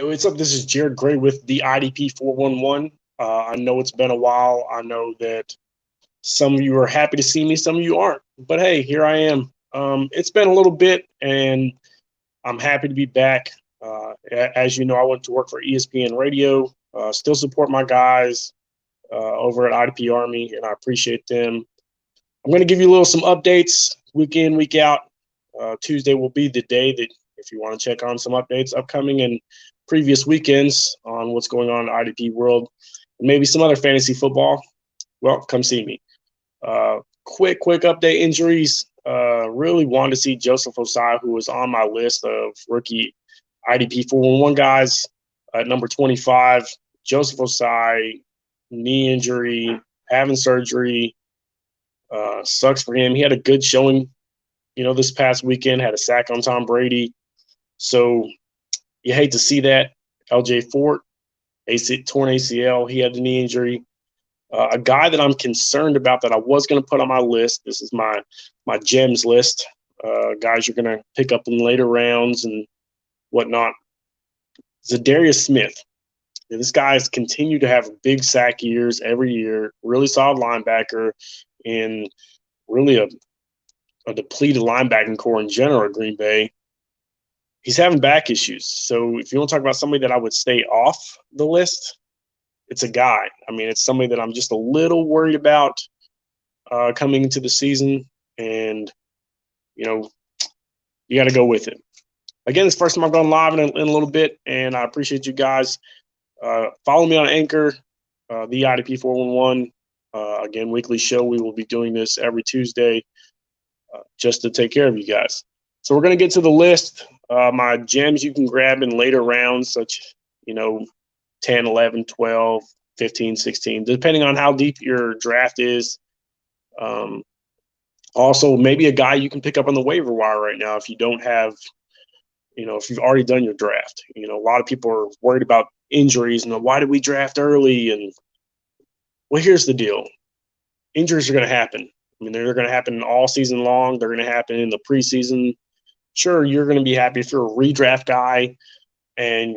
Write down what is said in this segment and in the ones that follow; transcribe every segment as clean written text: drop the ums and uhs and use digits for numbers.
What's up? This is Jared Gray with the IDP411. I know it's been a while. I know that some of you are happy to see me, some of you aren't. But hey, here I am. It's been a little bit, and I'm happy to be back. As you know, I went to work for ESPN Radio. Still support my guys over at IDP Army, and I appreciate them. I'm going to give you some updates week in, week out. Tuesday will be the day that if you want to check on some updates upcoming and previous weekends on what's going on in IDP world, maybe some other fantasy football, well, come see me. Quick update injuries. Really wanted to see Joseph Osai, who was on my list of rookie IDP 411 guys at number 25. Joseph Osai, knee injury, having surgery. Sucks for him. He had a good showing, this past weekend, had a sack on Tom Brady. So you hate to see that. LJ Fort, torn ACL, he had a knee injury. A guy that I'm concerned about that I was going to put on my list, this is my gems list, guys you're going to pick up in later rounds and whatnot, Zadarius Smith. This guy has continued to have big sack years every year, really solid linebacker, and really a depleted linebacking core in general at Green Bay. He's having back issues. So if you want to talk about somebody that I would stay off the list, it's a guy. I mean, it's somebody that I'm just a little worried about coming into the season. And, you got to go with it. Again, it's the first time I've gone live in a little bit, and I appreciate you guys. Follow me on Anchor, the IDP411. Again, weekly show. We will be doing this every Tuesday just to take care of you guys. So we're going to get to the list. My gems you can grab in later rounds, such, 10, 11, 12, 15, 16, depending on how deep your draft is. Also, maybe a guy you can pick up on the waiver wire right now if you don't have, if you've already done your draft. A lot of people are worried about injuries and why did we draft early? And, well, here's the deal. Injuries are going to happen. I mean, they're going to happen all season long. They're going to happen in the preseason. Sure, you're going to be happy if you're a redraft guy, and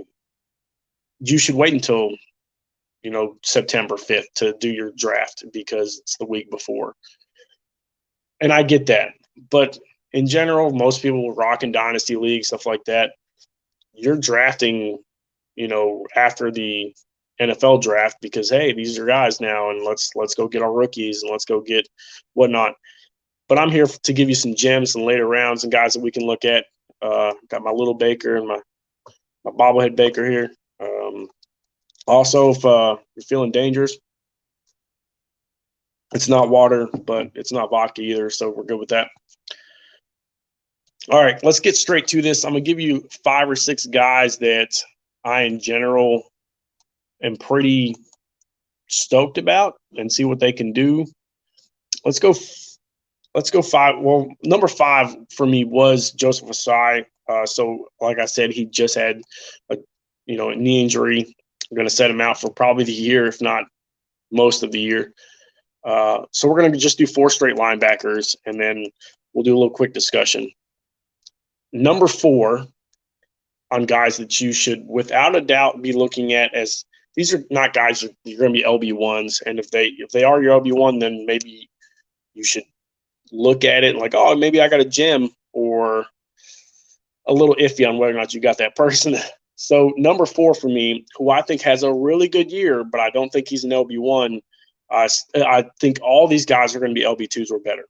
you should wait until, September 5th to do your draft because it's the week before. And I get that. But in general, most people rock in dynasty leagues, stuff like that. You're drafting, after the NFL draft because, hey, these are guys now, and let's go get our rookies and let's go get whatnot. But I'm here to give you some gems and later rounds and guys that we can look at. Got my little Baker and my bobblehead Baker here. Also, if you're feeling dangerous, it's not water, but it's not vodka either, so we're good with that. All right, let's get straight to this. I'm going to give you 5 or 6 guys that I, in general, am pretty stoked about and see what they can do. Let's go 5. Well, number 5 for me was Joseph Osai. So, like I said, he just had a knee injury. I'm going to set him out for probably the year, if not most of the year. So we're going to just do 4 straight linebackers, and then we'll do a little quick discussion. Number 4 on guys that you should, without a doubt, be looking at as these are not guys you're going to be LB1s, and if they are your LB1, then maybe you should look at it like, oh, maybe I got a gem, or a little iffy on whether or not you got that person. So number 4 for me, who I think has a really good year, but I don't think he's an LB1. I think all these guys are going to be LB2s or better.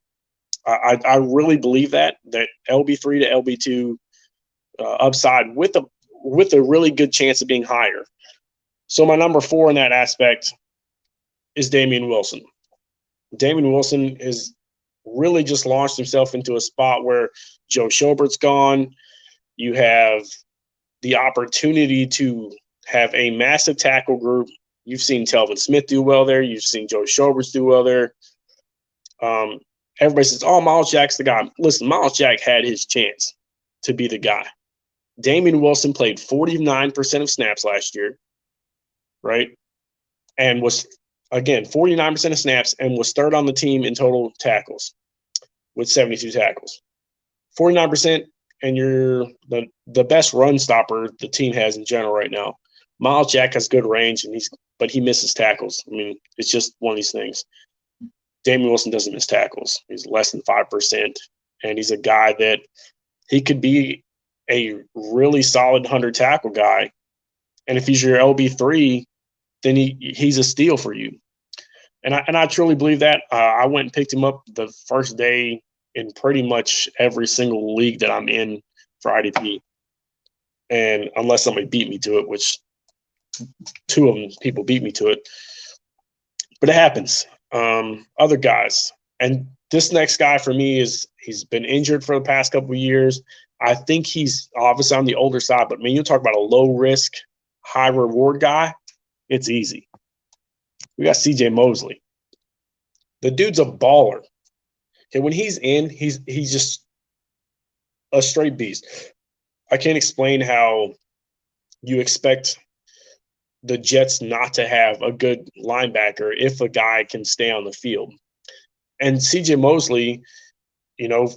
I really believe that LB3 to LB2 upside with a really good chance of being higher. So my number 4 in that aspect is Damian Wilson. Damian Wilson is really just launched himself into a spot where Joe Schobert's gone. You have the opportunity to have a massive tackle group. You've seen Telvin Smith do well there. You've seen Joe Schobert's do well there. Everybody says, oh, Miles Jack's the guy. Listen, Miles Jack had his chance to be the guy. Damian Wilson played 49% of snaps last year, right? And was, again, 49% of snaps and was third on the team in total tackles with 72 tackles. 49%, and you're the best run stopper the team has in general right now. Miles Jack has good range, but he misses tackles. I mean, it's just one of these things. Damian Wilson doesn't miss tackles. He's less than 5%, and he's a guy that he could be a really solid 100 tackle guy. And if he's your LB3, then he's a steal for you. And I truly believe that. I went and picked him up the first day in pretty much every single league that I'm in for IDP. And unless somebody beat me to it, which 2 of them people beat me to it. But it happens. Other guys. And this next guy for me he's been injured for the past couple of years. I think he's obviously on the older side, but you talk about a low risk, high reward guy, it's easy. We got CJ Mosley. The dude's a baller. Okay, when he's in, he's just a straight beast. I can't explain how you expect the Jets not to have a good linebacker if a guy can stay on the field. And CJ Mosley,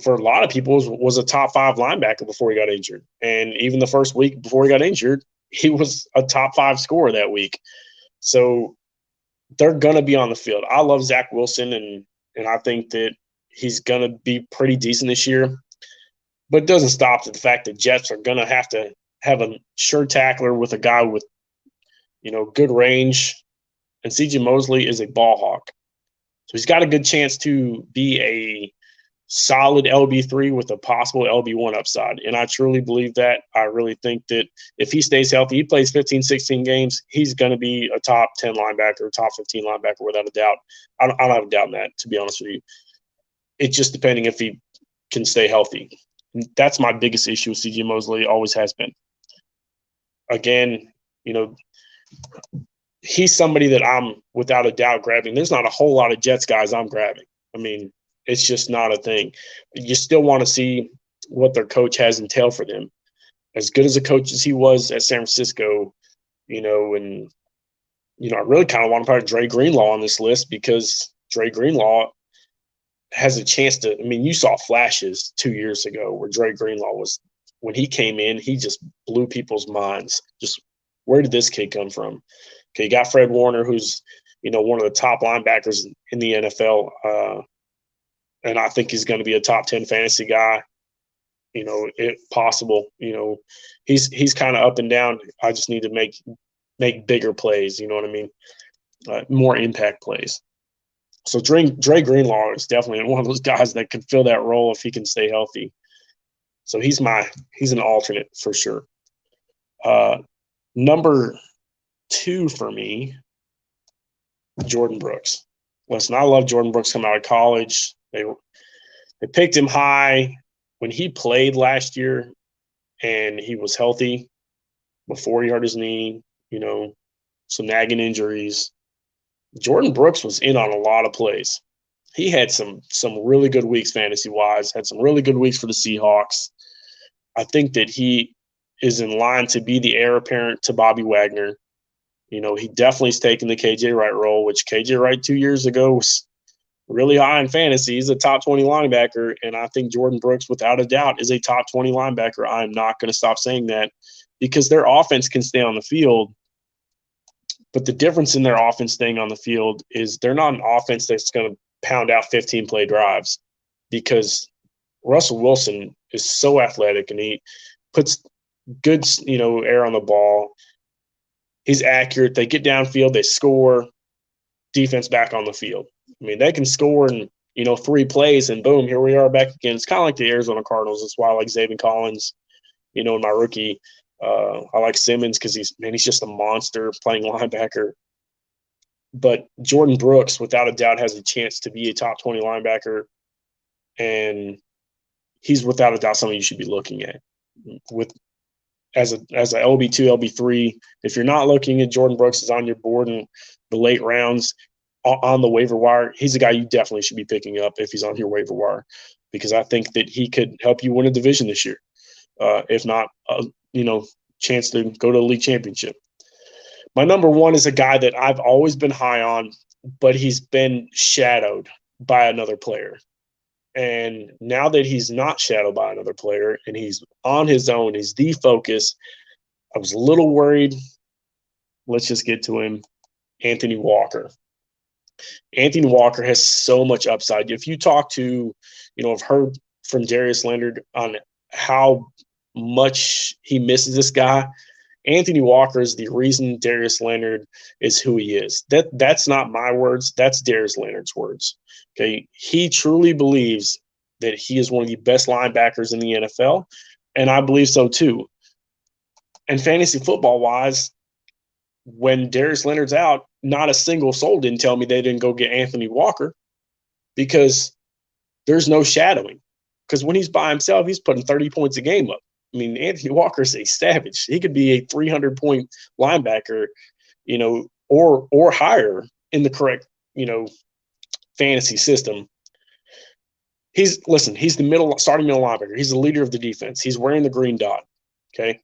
for a lot of people, was a top 5 linebacker before he got injured. And even the first week before he got injured, he was a top 5 scorer that week. So they're going to be on the field. I love Zach Wilson, and I think that he's going to be pretty decent this year. But it doesn't stop the fact that Jets are going to have a sure tackler with a guy with, good range. And CJ Mosley is a ball hawk. So he's got a good chance to be a solid LB3 with a possible LB1 upside. And I truly believe that. I really think that if he stays healthy, he plays 15, 16 games, he's going to be a top 10 linebacker, top 15 linebacker without a doubt. I don't have a doubt in that, to be honest with you. It's just depending if he can stay healthy. That's my biggest issue with CJ Mosley, always has been. Again, he's somebody that I'm without a doubt grabbing. There's not a whole lot of Jets guys I'm grabbing. I mean, it's just not a thing. You still want to see what their coach has entailed for them. As good as a coach as he was at San Francisco, I really kind of want to put Dre Greenlaw on this list because Dre Greenlaw has a chance to – you saw flashes 2 years ago where Dre Greenlaw was – when he came in, he just blew people's minds. Just where did this kid come from? Okay, you got Fred Warner, who's, one of the top linebackers in the NFL. And I think he's going to be a top 10 fantasy guy, if possible. He's kind of up and down. I just need to make bigger plays, you know what I mean? More impact plays. So Dre Greenlaw is definitely one of those guys that could fill that role if he can stay healthy. So he's an alternate for sure. Number 2 for me, Jordan Brooks. Listen, I love Jordan Brooks coming out of college. They picked him high when he played last year and he was healthy before he hurt his knee, some nagging injuries. Jordan Brooks was in on a lot of plays. He had some really good weeks fantasy-wise, had some really good weeks for the Seahawks. I think that he is in line to be the heir apparent to Bobby Wagner. He definitely is taking the KJ Wright role, which KJ Wright 2 years ago was really high in fantasy. He's a top 20 linebacker, and I think Jordan Brooks, without a doubt, is a top 20 linebacker. I'm not going to stop saying that because their offense can stay on the field, but the difference in their offense staying on the field is they're not an offense that's going to pound out 15-play drives because Russell Wilson is so athletic and he puts good, air on the ball. He's accurate. They get downfield, they score, defense back on the field. They can score in, 3 plays and boom, here we are back again. It's kind of like the Arizona Cardinals. That's why I like Zaven Collins, in my rookie. I like Simmons because he's just a monster playing linebacker. But Jordan Brooks, without a doubt, has a chance to be a top 20 linebacker. And he's without a doubt something you should be looking at. As a LB2, LB3, if you're not looking at Jordan Brooks is on your board in the late rounds on the waiver wire, he's a guy you definitely should be picking up if he's on your waiver wire because I think that he could help you win a division this year. If not, chance to go to the league championship. My number 1 is a guy that I've always been high on, but he's been shadowed by another player. And now that he's not shadowed by another player and he's on his own, he's the focus. I was a little worried. Let's just get to him. Anthony Walker. Anthony Walker has so much upside. If you talk to, I've heard from Darius Leonard on how much he misses this guy. Anthony Walker is the reason Darius Leonard is who he is. That's not my words. That's Darius Leonard's words. Okay. He truly believes that he is one of the best linebackers in the NFL. And I believe so too. And fantasy football wise, when Darius Leonard's out, not a single soul didn't tell me they didn't go get Anthony Walker because there's no shadowing. Because when he's by himself, he's putting 30 points a game up. I mean, Anthony Walker's a savage. He could be a 300-point linebacker, or higher in the correct, fantasy system. He's the starting middle linebacker. He's the leader of the defense. He's wearing the green dot. Okay.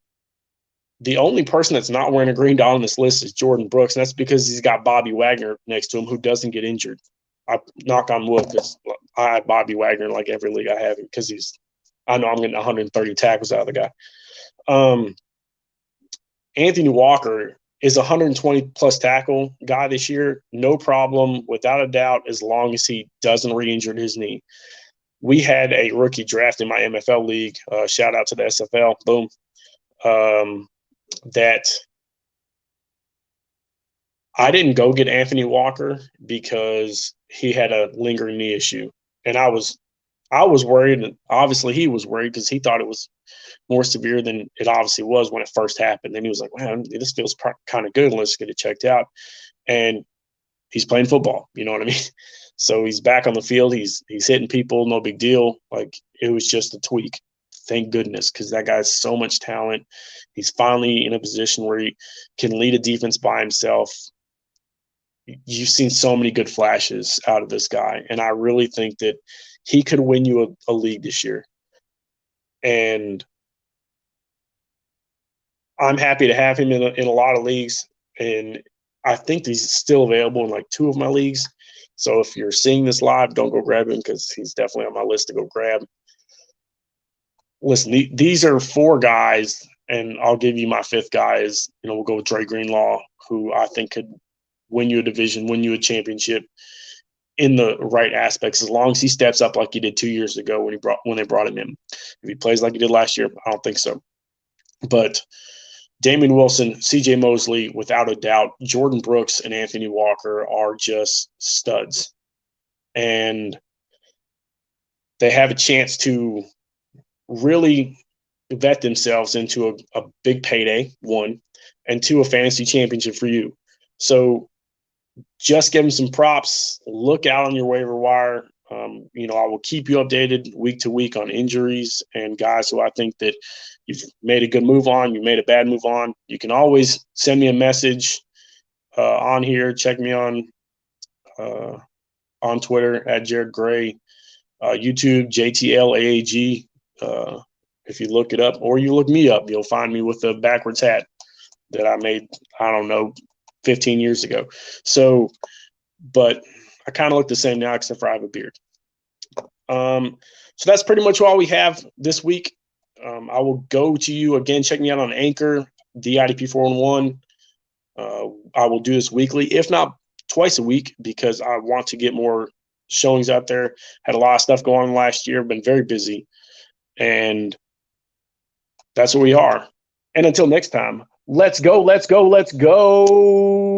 The only person that's not wearing a green dot on this list is Jordan Brooks, and that's because he's got Bobby Wagner next to him, who doesn't get injured. I knock on wood because I have Bobby Wagner in like every league I have because I know I'm getting 130 tackles out of the guy. Anthony Walker is a 120-plus tackle guy this year, no problem, without a doubt, as long as he doesn't re-injure his knee. We had a rookie draft in my MFL league. Shout out to the SFL. Boom. That I didn't go get Anthony Walker because he had a lingering knee issue. And I was worried, and obviously he was worried because he thought it was more severe than it obviously was when it first happened. Then he was like, man, this feels kind of good. Let's get it checked out. And he's playing football. You know what I mean? So he's back on the field. He's hitting people. No big deal. Like, it was just a tweak. Thank goodness, because that guy's so much talent. He's finally in a position where he can lead a defense by himself. You've seen so many good flashes out of this guy, and I really think that he could win you a league this year. And I'm happy to have him in a lot of leagues, and I think he's still available in like 2 of my leagues. So if you're seeing this live, don't go grab him because he's definitely on my list to go grab. Listen, these are 4 guys, and I'll give you my 5th guy is, we'll go with Dre Greenlaw, who I think could win you a division, win you a championship in the right aspects, as long as he steps up like he did 2 years ago when they brought him in. If he plays like he did last year, I don't think so. But Damian Wilson, C.J. Mosley, without a doubt, Jordan Brooks and Anthony Walker are just studs. And they have a chance to really vet themselves into a big payday, 1, and 2, a fantasy championship for you. So just give them some props. Look out on your waiver wire. I will keep you updated week to week on injuries and guys who I think that you've made a good move on, you made a bad move on. You can always send me a message on here. Check me on Twitter at Jared Gray, YouTube JTLAAG. If you look it up or you look me up, you'll find me with a backwards hat that I made, 15 years ago. So, but I kind of look the same now except for I have a beard. So that's pretty much all we have this week. I will go to you again. Check me out on Anchor, the IDP411. I will do this weekly, if not twice a week, because I want to get more showings out there. Had a lot of stuff going on last year, been very busy. And that's what we are. And until next time, let's go, let's go, let's go.